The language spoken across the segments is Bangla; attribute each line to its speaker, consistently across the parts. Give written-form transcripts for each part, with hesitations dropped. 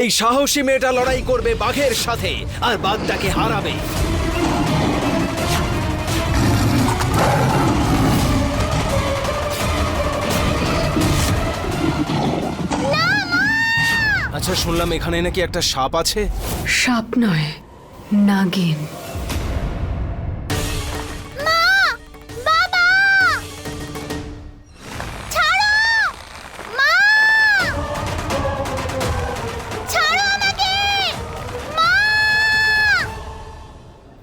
Speaker 1: এই সাহসী মেয়েটা লড়াই করবে বাঘের সাথে আর বাঘটাকে হারাবে। আচ্ছা, শুনলাম এখানে নাকি একটা সাপ আছে।
Speaker 2: সাপ নয়, নাগিন।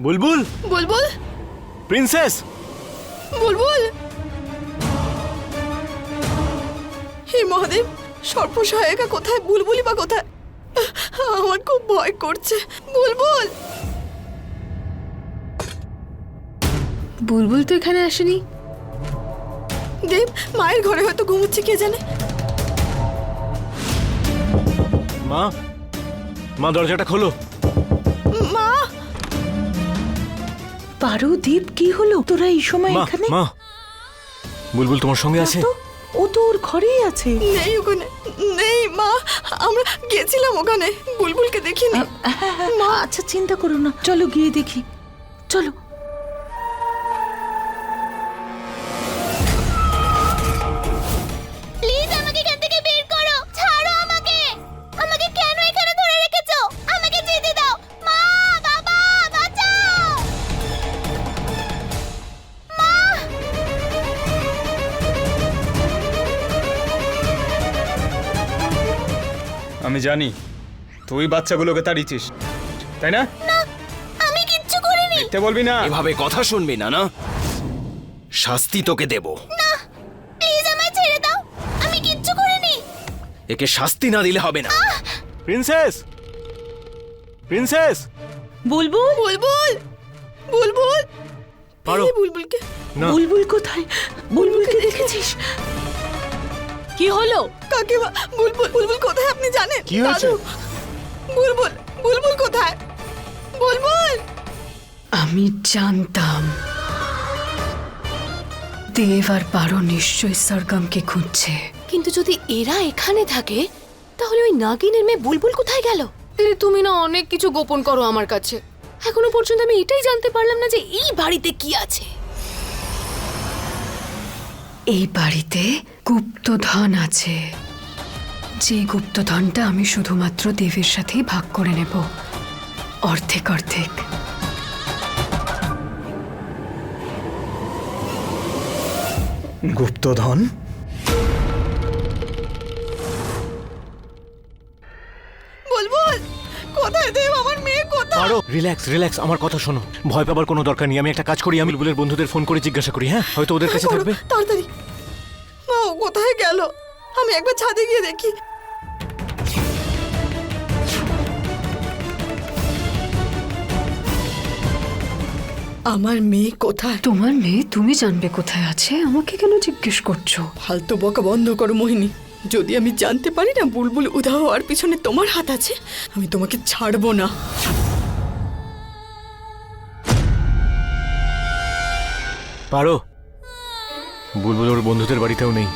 Speaker 1: বুলবুল,
Speaker 2: বুলবুল,
Speaker 1: প্রিন্সেস,
Speaker 2: বুলবুল। হে মহাদেব, সর্পসহায়িকা কোথায়? বুলবুলি বা কোথায়? আমার খুব ভয় করছে। বুলবুল, বুলবুল তো এখানে আসেনি। দেব, মায়ের ঘরে হয়তো ঘুমোচ্ছে, কে জানে।
Speaker 1: মা, মা দরজাটা খোলো।
Speaker 2: মা। পারো, দীপ, কি হলো? তোরা এই সময়
Speaker 1: মা,
Speaker 2: এখানে?
Speaker 1: মা, বুলবুল তোমার সঙ্গে আছে?
Speaker 2: ও তো ওর ঘরেই আছে। নেই ওখানে, নেই মা। আমরা গেছিলাম ওখানে, বুলবুলকে দেখিনি। মা, আচ্ছা চিন্তা করো না, চলো গিয়ে দেখি, চলো।
Speaker 3: প্লিজ আমাকে এখান থেকে বের করো, ছাড়ো আমাকে। আমাকে কেন এখানে ধরে রেখেছো? আমাকে যেতে দাও। মা, বাবা, বাঁচাও। মা।
Speaker 4: আমি জানি তুই বাচ্চাগুলোকে তাড়িয়েছিস, তাই না?
Speaker 3: না, আমি কিচ্ছু করিনি।
Speaker 4: মিথ্যে বলবি না।
Speaker 1: এভাবে কথা শুনবি না, না শাস্তি তোকে দেব।
Speaker 3: না, প্লিজ আমায় ছেড়ে দাও, আমি কিচ্ছু করিনি।
Speaker 1: একে শাস্তি না দিলে হবে না। প্রিন্সেস, প্রিন্সেস,
Speaker 2: বুলবুল, বুলবুল, বুলবুল।
Speaker 1: পারো।
Speaker 2: বুলবুলকে।
Speaker 1: না।
Speaker 2: বুলবুল কোথায়? বুলবুলকে দেখেছিস? কি হলো? কাকিমা, বুলবুল, বুলবুল কোথায় আপনি জানেন?
Speaker 1: কি হয়েছে?
Speaker 2: দাদু, বুলবুল, বুলবুল কোথায়? বুলবুল। আমি জানতাম দেব আর পারো নিশ্চয়ই সরগমকে খুঁজছে।
Speaker 5: কিন্তু যদি এরা এখানে থাকে তাহলে ওই নাগিনের মেয়ে বুলবুল কোথায় গেল? দিদি, তুমি না অনেক কিছু গোপন করো আমার কাছে। এখনো পর্যন্ত আমি এটাই জানতে পারলাম না যে এই বাড়িতে কি আছে।
Speaker 2: এই বাড়িতে গুপ্তধন আছে, যে গুপ্তধনটা আমি শুধুমাত্র দেবের সাথেই ভাগ করে নেব, অর্ধেক অর্ধেক।
Speaker 4: গুপ্তধন?
Speaker 2: বুলবুল কোথায়? দেব, আমার মেয়ে কোথায়?
Speaker 1: পারো, রিল্যাক্স, রিল্যাক্স, আমার কথা শোনো। ভয় পাবার কোনো দরকার নেই। আমি একটা কাজ করি, আমি বুলবুলের বন্ধুদের ফোন করে জিজ্ঞাসা করি। হ্যাঁ, হয়তো ওদের কাছে থাকবে।
Speaker 2: তাড়াতাড়ি। মা, ও কোথায় গেল? আমি একবার ছাদে গিয়ে দেখি। আমার মেয়ে কোথায়? তোমার মেয়ে তুমি জানবে কোথায় আছে, আমাকে কেন জিজ্ঞেস করছো? ফালতু বকা বন্ধ করো মোহিনী। যদি আমি জানতে পারি না বুলবুল উধাও হওয়ার পিছনে তোমার হাত আছে, আমি তোমাকে ছাড়বো না।
Speaker 1: পারো, বুলবুল ওর বন্ধুদের বাড়িতেও নেই।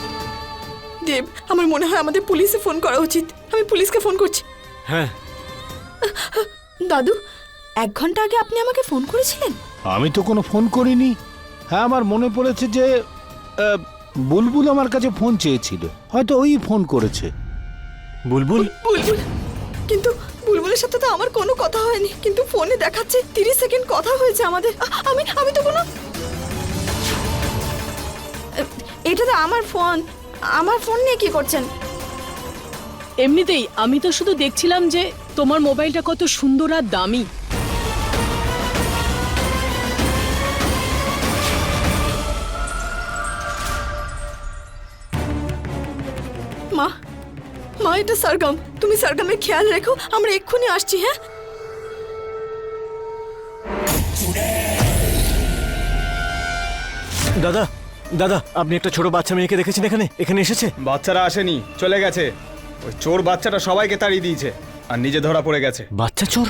Speaker 2: দেব, আমার মনে হয় আমাদের পুলিশে ফোন করা উচিত। আমি পুলিশকে ফোন করছি।
Speaker 1: হ্যাঁ।
Speaker 2: দাদু, 1 ঘন্টা আগে আপনি আমাকে ফোন করেছিলেন?
Speaker 6: আমি তো কোনো ফোন করিনি। হ্যাঁ, আমার মনে পড়েছে যে বুলবুল আমার কাছে ফোন চেয়েছিল, হয়তো ওই ফোন করেছে।
Speaker 1: বুলবুল?
Speaker 2: বুলবুল, কিন্তু বুলবুলের সাথে তো আমার কোনো কথা হয়নি, কিন্তু ফোনে দেখাচ্ছে 30 সেকেন্ড কথা হয়েছে আমাদের। আমি তো কোনো, এটা তো আমার ফোন। আমার ফোন নিয়ে কি করছেন?
Speaker 7: এমনিতেই আমি তো শুধু দেখছিলাম যে তোমার মোবাইলটা কত সুন্দর আর দামি।
Speaker 2: মা, মা, এটা সরগম। তুমি সরগমের খেয়াল রেখো, আমরা এক্ষুনি আসছি। হ্যাঁ,
Speaker 1: দাদা, দাদা, আপনি একটা ছোট বাচ্চা মেয়েকে দেখেছেন এখানে? এখানে এসেছে?
Speaker 4: বাচ্চারা আসেনি, চলে গেছে। ওই চোর বাচ্চাটা সবাইকে তাড়িয়ে দিয়েছে আর নিজে ধরা পড়ে গেছে।
Speaker 1: বাচ্চা চোর?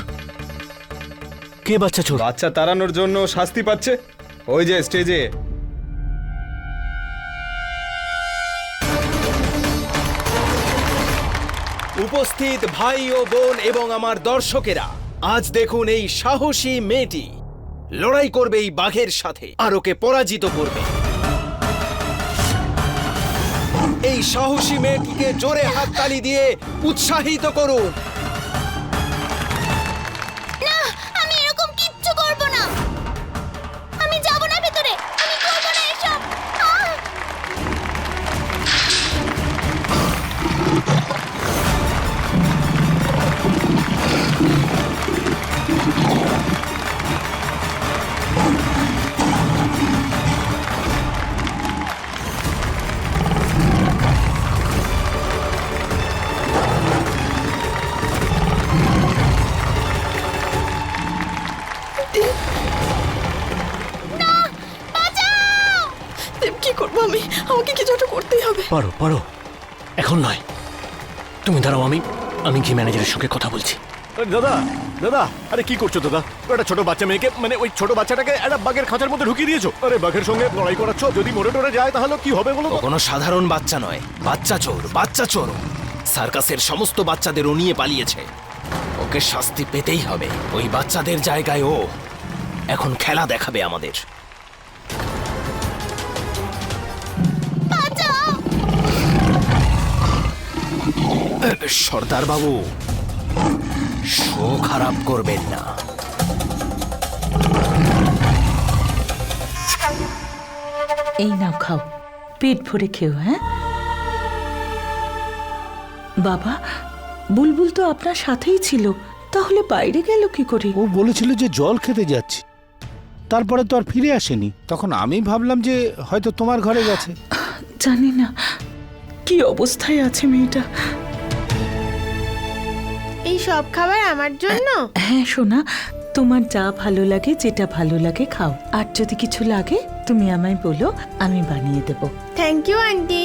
Speaker 1: কে বাচ্চা চোর?
Speaker 4: বাচ্চা তাড়ানোর জন্য শাস্তি পাচ্ছে ওই যে স্টেজে।
Speaker 8: উপস্থিত ভাই ও বোন এবং আমার দর্শকেরা, আজ দেখুন এই সাহসী মেয়েটি লড়াই করবে এই বাঘের সাথে আর ওকে পরাজিত করবে। এই সাহসী মেয়েটিকে জোরে হাততালি দিয়ে উৎসাহিত করুন।
Speaker 3: না, আমি এরকম কিচ্ছু করব না। আমি যাব না ভেতরে, আমি করব না এসব। আহ!
Speaker 2: দেব, কি করবো আমি? আমাকে কিছু একটা করতেই হবে।
Speaker 1: পারো পারো, এখন নয়। তুমি দাঁড়াও, আমি কি ম্যানেজারের সঙ্গে কথা বলছি। দাদা দাদা, আরে কি করছো দাদা? একটা ছোট বাচ্চা মেয়েকে, মানে ওই ছোট বাচ্চাটাকে একটা বাঘের খাঁচার মধ্যে ঢুকিয়ে দিয়েছো। আরে বাঘের সঙ্গে লড়াই করাচ্ছ, যদি মরে টরে যায় তাহলে কি হবে বলো
Speaker 8: ও
Speaker 1: তো?
Speaker 8: কোনো সাধারণ বাচ্চা নয়, বাচ্চা চোর, বাচ্চা চোর। সার্কাসের সমস্ত বাচ্চাদের ও নিয়ে পালিয়েছে। ওকে শাস্তি পেতেই হবে। ওই বাচ্চাদের জায়গায় ও এখন খেলা দেখাবে আমাদের। সর্দার বাবু, শো খারাপ করবেন না।
Speaker 9: এই নাও, খাও, পেট ভরে খেও। হ্যাঁ বাবা, বুলবুল তো আপনার সাথেই ছিল, তাহলে বাইরে গেল কি করে?
Speaker 6: ও বলেছিল যে জল খেতে যাচ্ছে, তারপরে তো আর ফিরে আসেনি। তখন আমি ভাবলাম যে হয়তো তোমার ঘরে গেছে।
Speaker 9: জানি না কি অবস্থায় আছে মেয়েটা।
Speaker 3: এই সব খাবার আমার জন্য?
Speaker 9: হ্যাঁ সোনা, তোমার যা ভালো লাগে, যেটা ভালো লাগে খাও। আর যদি কিছু লাগে তুমি আমায় বলো, আমি বানিয়ে দেব।
Speaker 3: Thank you aunty.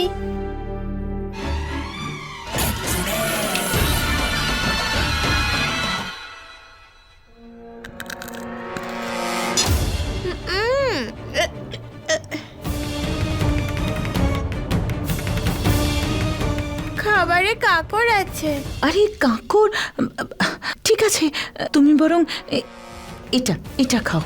Speaker 3: খাবারে কাকড় আছে।
Speaker 9: আরে কাকর, ঠিক আছে, তুমি বরং এটা এটা খাও।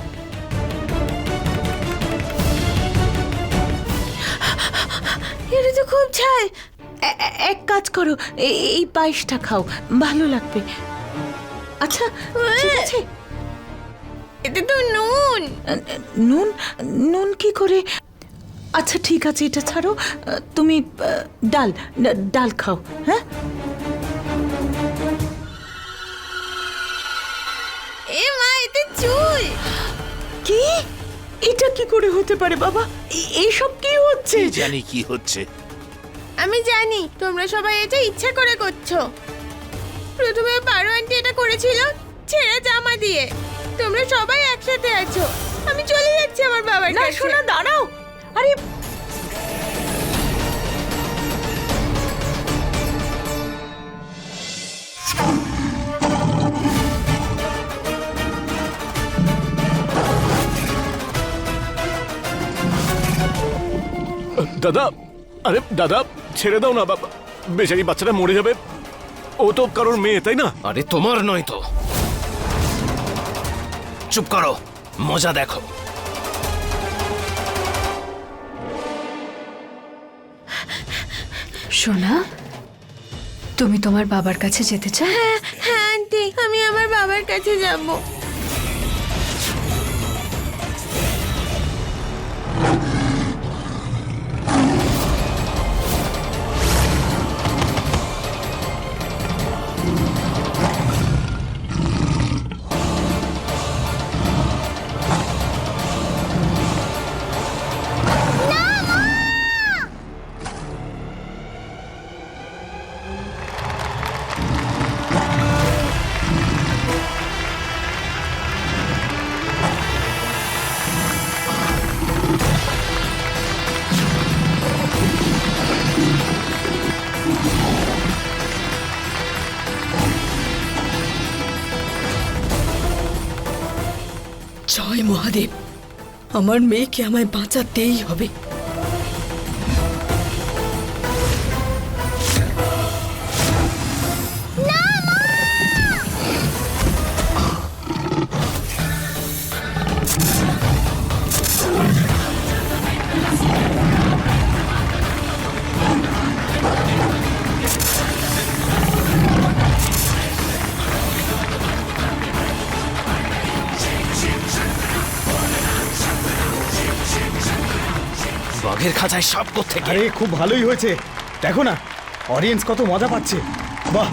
Speaker 3: এটা তো খুব ঝাল।
Speaker 9: এক কাজ করো, এই পায়েসটা খাও, ভালো লাগবে। আচ্ছা ঠিক আছে।
Speaker 3: এটা তো নুন।
Speaker 9: নুন? নুন কি করে? আচ্ছা ঠিক আছে, এটা ছাড়ো, তুমি ডাল খাও। হ্যাঁ,
Speaker 3: এ মা, এতে চুল।
Speaker 9: কি? এটা কি করে হতে পারে বাবা? এইসব কি হচ্ছে?
Speaker 6: জানি কি হচ্ছে।
Speaker 3: আমি জানি তোমরা সবাই এটা ইচ্ছা করে করছো। প্রথমে পারো আন্টি এটা করেছিল ছেঁড়া জামা দিয়ে। তোমরা সবাই একসাথে আছো। আমি চলে যাচ্ছি আমার বাবার
Speaker 9: না
Speaker 3: কাছে।
Speaker 9: শোনা, দাঁড়াও। আরে
Speaker 1: দাদা, আরে দাদা, ছেড়ে দাও না বাবা, বেচারি বাচ্চাটা মরে যাবে। ও তো কারোর মেয়ে, তাই না?
Speaker 8: আরে তোমার নয় তো। চুপ করো, মজা দেখো।
Speaker 5: সোনা, তুমি তোমার বাবার কাছে যেতে চাও?
Speaker 3: হ্যাঁ আন্টি, আমি আমার বাবার কাছে যাব।
Speaker 2: জয় মহাদেব, আমার মেয়েকে আমায় বাঁচাতেই হবে।
Speaker 8: বাঘের খাঁচায় সাপ থেকে।
Speaker 4: আরে খুব ভালোই হয়েছে, দেখো না অডিয়েন্স কত মজা পাচ্ছে। বাহ,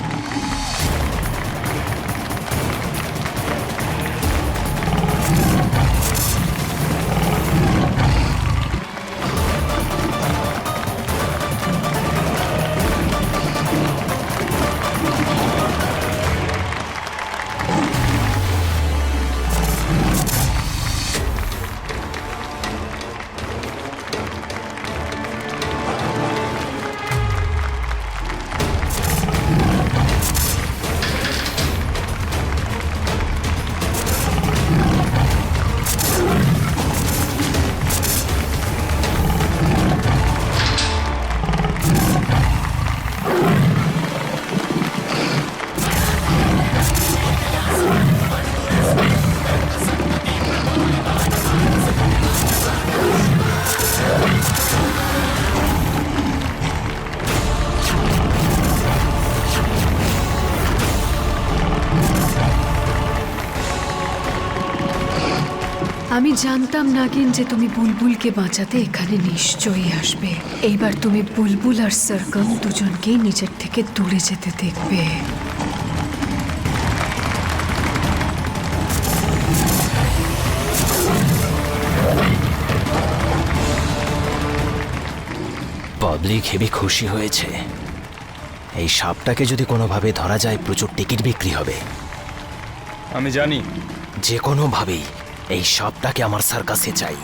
Speaker 5: আমি জানতাম নাগিন যে তুমি বুলবুলকে বাঁচাতে এখানে নিশ্চয়ই আসবে। এইবার তুমি বুলবুল আর সরগম দুজনকেই নিজের থেকে দূরে যেতে দেখবে।
Speaker 8: পাবলিক হেবি খুশি হয়েছে। এই সাপটাকে যদি কোনোভাবে ধরা যায় প্রচুর টিকিট বিক্রি হবে।
Speaker 4: আমি জানি।
Speaker 8: যে কোনোভাবেই এই সাপটাকে আমার সার্কাসে চাই।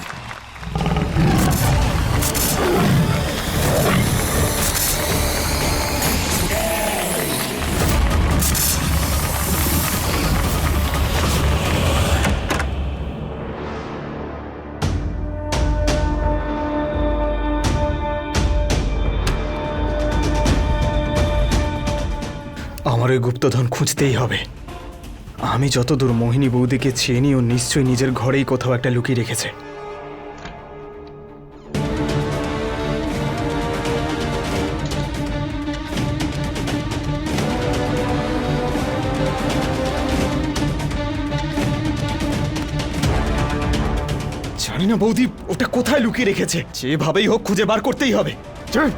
Speaker 4: আমার ওই গুপ্তধন খুঁজতেই হবে। আমি যতদূর মোহিনী বৌদিকে চিনি, ও নিশ্চয়ই নিজের ঘরেই কোথাও একটা লুকিয়ে রেখেছে। জানি না বৌদি ওটা কোথায় লুকিয়ে রেখেছে, যেভাবেই হোক খুঁজে বার করতেই হবে। চল।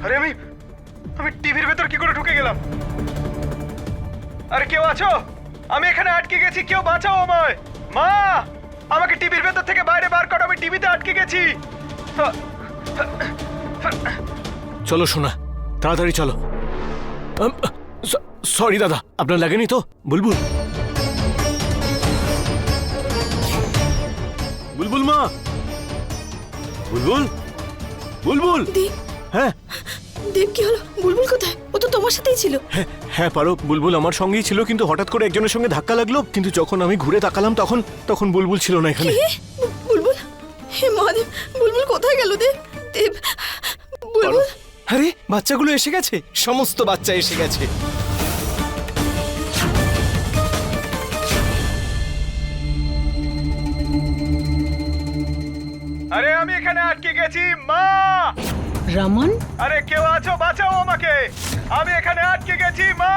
Speaker 4: আরে আমি টিভির ভেতর কি করে ঢুকে গেলাম? আরে কেউ আছো? আমি এখানে আটকে গেছি, কেউ বাঁচাও আমায়। মা, আমাকে টিভির ভেতর থেকে বাইরে বার করো, আমি টিভিতে আটকে গেছি।
Speaker 1: চলো শোনা, তাড়াতাড়ি চলো। সরি দাদা, আপনার লাগেনি তো? বুলবুল, বুলবুল মা, বুলবুল, বুলবুল। হ্যাঁ
Speaker 2: দেব, কি হলো? বুলবুল কোথায়? ও তো তোমার সাথেই ছিল।
Speaker 1: হ্যাঁ পারো, বুলবুল আমার সঙ্গেই ছিল, কিন্তু হঠাৎ করে একজনের সঙ্গে ধাক্কা লাগলো, কিন্তু যখন আমি ঘুরে তাকালাম তখন বুলবুল ছিল না এখানে।
Speaker 2: বুলবুল, হে মা, বুলবুল কোথায় গেল? দেব, দেব, বুলবুল।
Speaker 8: আরে বাচ্চাগুলো এসে গেছে, সমস্ত বাচ্চা এসে গেছে।
Speaker 4: আরে আমি এখানে আটকে গেছি, মা।
Speaker 7: রমন,
Speaker 4: আরে কেউ আছো? বাঁচাও আমাকে, আমি এখানে আটকে গেছি, মা।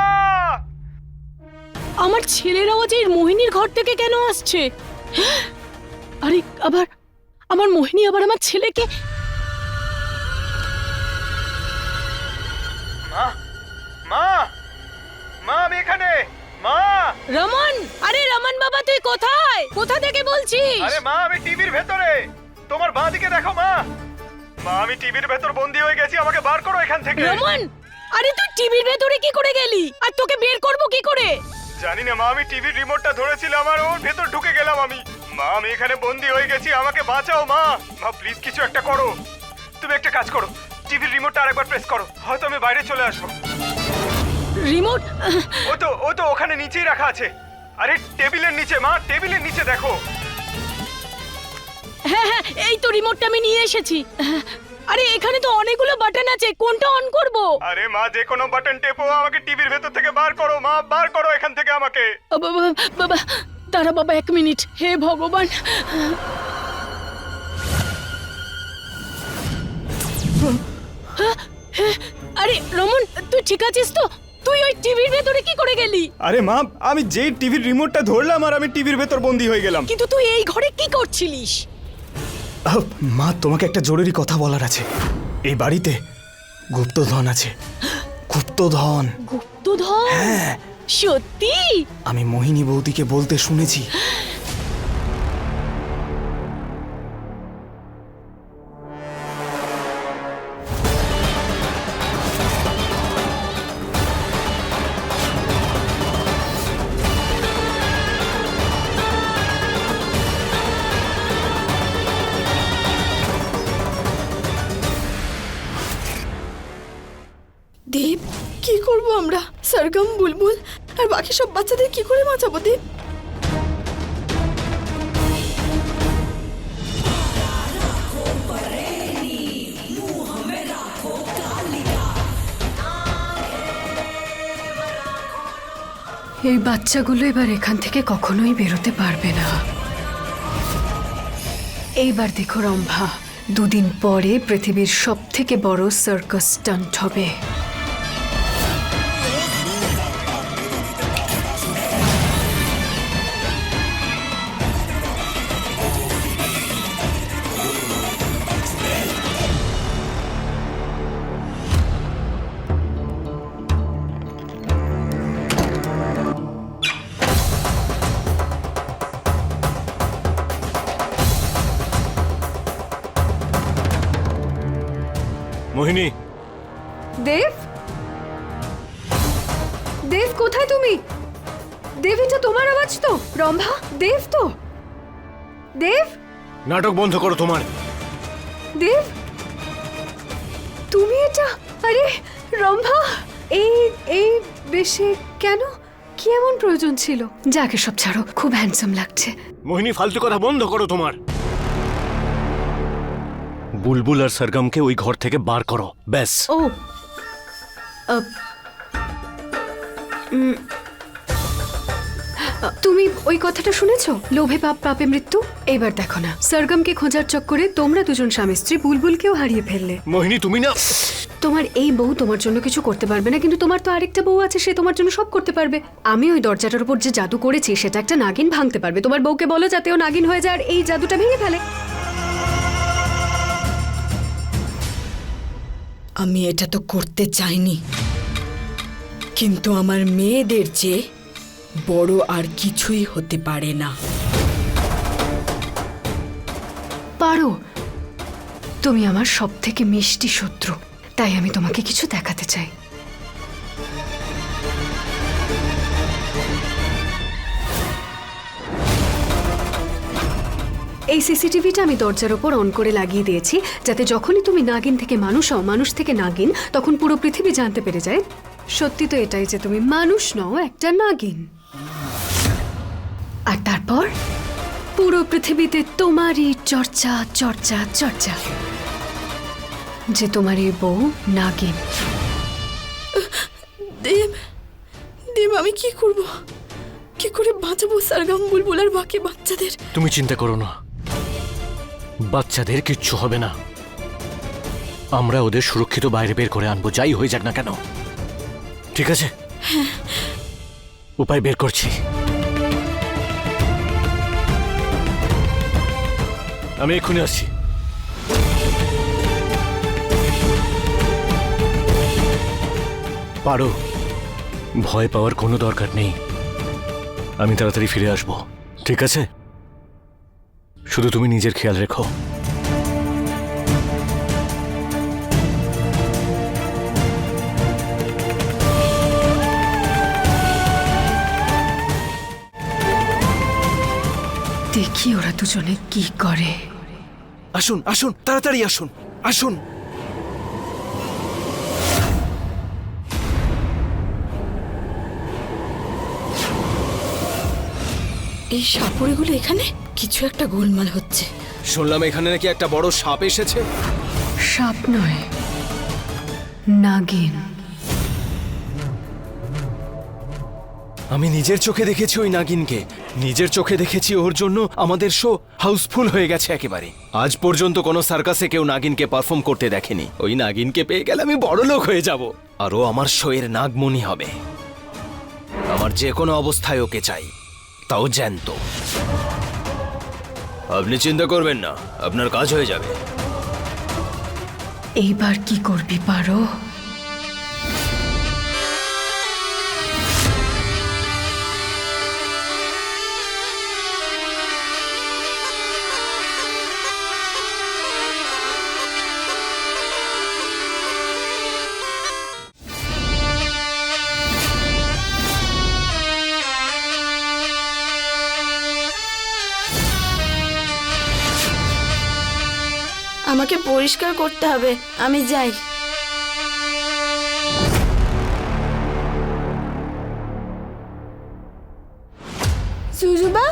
Speaker 7: আমার ছেলেরাও যে মোহিনীর ঘর থেকে কেন আসছে? আরে আবার আমার মোহিনী আবার আমার ছেলেকে।
Speaker 4: মা, মা, মা, আমি এখানে, মা।
Speaker 7: রমন, আরে রমন বাবা, তুই কোথায়? কোথা থেকে বলছিস?
Speaker 4: আরে মা, আমি টিভির ভেতরে, তোমার বাঁ দিকে দেখো মা। মা, আমি টিভির ভেতর বন্দি হয়ে গেছি, আমাকে বার করো এখান থেকে।
Speaker 7: রমন, আরে তুই টিভির ভেতরে কি করে গেলি? আর তোকে বের করব কি করে?
Speaker 4: জানি না মা, আমি টিভির রিমোটটা ধরেছিলাম আর ওর ভেতর ঢুকে গেলাম আমি। মা, আমি এখানে বন্দি হয়ে গেছি, আমাকে বাঁচাও মা। মা প্লিজ কিছু একটা করো। তুমি একটা কাজ করো, টিভির রিমোটটা আরেকবার প্রেস করো, হয়তো আমি বাইরে চলে আসবো।
Speaker 7: রিমোট?
Speaker 4: ও তো ওখানে নিচেই রাখা আছে। আরে টেবিলের নিচে মা, টেবিলের নিচে দেখো।
Speaker 7: হ্যাঁ হ্যাঁ, এই তো রিমোটটা আমি নিয়ে এসেছি। আরে এখানে তো অনেকগুলো বাটন আছে, কোনটা অন করব?
Speaker 4: আরে মা, যে কোনো বাটন টেপো, আমাকে টিভির ভেতর থেকে বার করো মা, বার করো এখান থেকে আমাকে।
Speaker 7: বাবা দাঁড়া বাবা, 1 মিনিট। হে ভগবান! আরে রমন, তুই ঠিক আছিস তো? তুই ওই টিভির ভেতরে কি করে গেলি?
Speaker 4: আরে মা, আমি যেই টিভির রিমোটটা ধরলাম আর আমি টিভির ভেতর বন্দি হয়ে গেলাম।
Speaker 7: কিন্তু তুই এই ঘরে কি করছিলিস?
Speaker 4: মা, তোমাকে একটা জরুরি কথা বলার আছে। এই বাড়িতে গুপ্তধন আছে, গুপ্তধন।
Speaker 7: গুপ্তধন?
Speaker 4: হ্যাঁ,
Speaker 7: সত্যি?
Speaker 4: আমি মোহিনী বৌদিকে বলতে শুনেছি।
Speaker 2: দেব, কি করব আমরা? সরগম, বুলবুল আর বাকি সব বাচ্চাদের কি করে বাঁচাবো দেব?
Speaker 5: এই বাচ্চাগুলো এবার এখান থেকে কখনোই বেরোতে পারবে না। এইবার দেখো রম্ভা, 2 দিন পরে পৃথিবীর সবথেকে বড় সার্কাস স্টান্ট হবে।
Speaker 1: মোহিনী,
Speaker 5: দেব, দেব কোথায় তুমি? দেব, এটা তোমার আওয়াজ তো? রম্ভা, দেব তো? দেব,
Speaker 1: নাটক বন্ধ করো তোমার।
Speaker 5: দেব, তুমি এটা? আরে রম্ভা, এই এই বেশে কেন? কি এমন প্রয়োজন ছিল? যাকে সব ছাড়ো, খুব হ্যান্ডসাম লাগছে।
Speaker 1: মোহিনী, ফালতু কথা বন্ধ করো তোমার। বুলবুল আর সরগমকে ওই ঘর থেকে বার করো, ব্যাস।
Speaker 5: ও তুমি ওই কথাটা শুনেছো? লোভে পাপ, পাপে মৃত্যু। এবার দেখো না, সরগমকে খোঁজার চক্করে তোমরা দুজন স্বামী স্ত্রী বুলবুলকেও হারিয়ে ফেললে।
Speaker 1: মোহিনী, তুমি না।
Speaker 5: তোমার এই বউ তোমার জন্য কিছু করতে পারবে না, কিন্তু তোমার তো আরেকটা বউ আছে, সে তোমার জন্য সব করতে পারবে। আমি ওই দরজাটার উপর যে জাদু করেছি সেটা একটা নাগিন ভাঙতে পারবে। তোমার বউকে বলো যাতে ও নাগিন হয়ে যায় আর এই জাদুটা ভেঙে ফেলে।
Speaker 2: আমি এটা তো করতে চাইনি, কিন্তু আমার মেয়েদের যে বড় আর কিছুই হতে পারে না।
Speaker 5: পারো, তুমি আমার সব থেকে মিষ্টি শত্রু, তাই আমি তোমাকে কিছু দেখাতে চাই। এই সিসিটিভিটা আমি দরজার ওপর অন করে লাগিয়ে দিয়েছি, যাতে যখনই তুমি নাগিন থেকে মানুষ হও, মানুষ থেকে নাগিন, তখন পুরো পৃথিবী জানতে পেরে যায় সত্যি তো এটাই যে তুমি মানুষ নও, একটা নাগিন। আর তারপর পুরো পৃথিবীতে তোমারই চর্চা চর্চা চর্চা যে তোমার এই বউ নাগিন।
Speaker 2: দেব, দেব, আমি কি করব? কি করে বাঁচাবো সরগম, বুলবুল আর বাকি বাচ্চাদের?
Speaker 1: তুমি চিন্তা করো না, বাচ্চাদের কিচ্ছু হবে না। আমরা ওদের সুরক্ষিত বাইরে বের করে আনবো, যাই হয়ে যাক না কেন। ঠিক আছে? উপায় বের করছি। আমি এক্ষুনি আসছি। পারো, ভয় পাওয়ার কোনো দরকার নেই। আমি তাড়াতাড়ি ফিরে আসবো, ঠিক আছে? শুধু তুমি নিজের খেয়াল রেখো।
Speaker 5: দেখি ওরা দুজনে কি করে।
Speaker 8: আসুন আসুন, তাড়াতাড়ি আসুন, আসুন।
Speaker 2: এই সাপুড়েগুলো এখানে? কিছু একটা গোলমাল হচ্ছে।
Speaker 8: শুনলাম এখানে নাকি একটা বড় সাপ এসেছে।
Speaker 5: সাপ নয়, নাগিন।
Speaker 8: আমি নিজের চোখে দেখেছি ওই নাগিনকে, নিজের চোখে দেখেছি। ওর জন্য আমাদের শো হাউসফুল হয়ে গেছে একেবারে। আজ পর্যন্ত কোনো সার্কাসে কেউ নাগিনকে পারফর্ম করতে দেখেনি। ওই নাগিনকে পেয়ে গেলে আমি বড় লোক হয়ে যাব, আর ও আমার শোয়ের নাগমণি হবে। আমার যে কোনো অবস্থায় ওকে চাই, তাও জ্যান্ত। আপনি চিন্তা করবেন না, আপনার কাজ হয়ে যাবে।
Speaker 5: এইবার কি করবি পারো?
Speaker 3: আমাকে পরিষ্কার করতে হবে, আমি যাই। জুজুবা,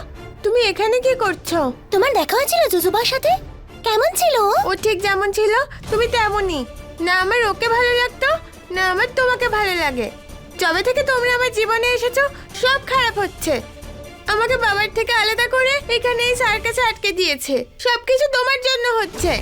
Speaker 3: তুমি এখানে কি করছো?
Speaker 5: তোমার দেখা হয়েছিল জুজুবার সাথে? কেমন ছিল
Speaker 3: ও ঠিক যেমন ছিল তুমি তেমনই। না আমার ওকে ভালো লাগতো, না আমার তোমাকে ভালো লাগে। যবে থেকে তোমরা আমার জীবনে এসেছো সব খারাপ হচ্ছে। আমাকে বাবার থেকে আলাদা করে এখানে এই সার্কাসে আটকে দিয়েছে। সবকিছু তোমার জন্য হচ্ছে।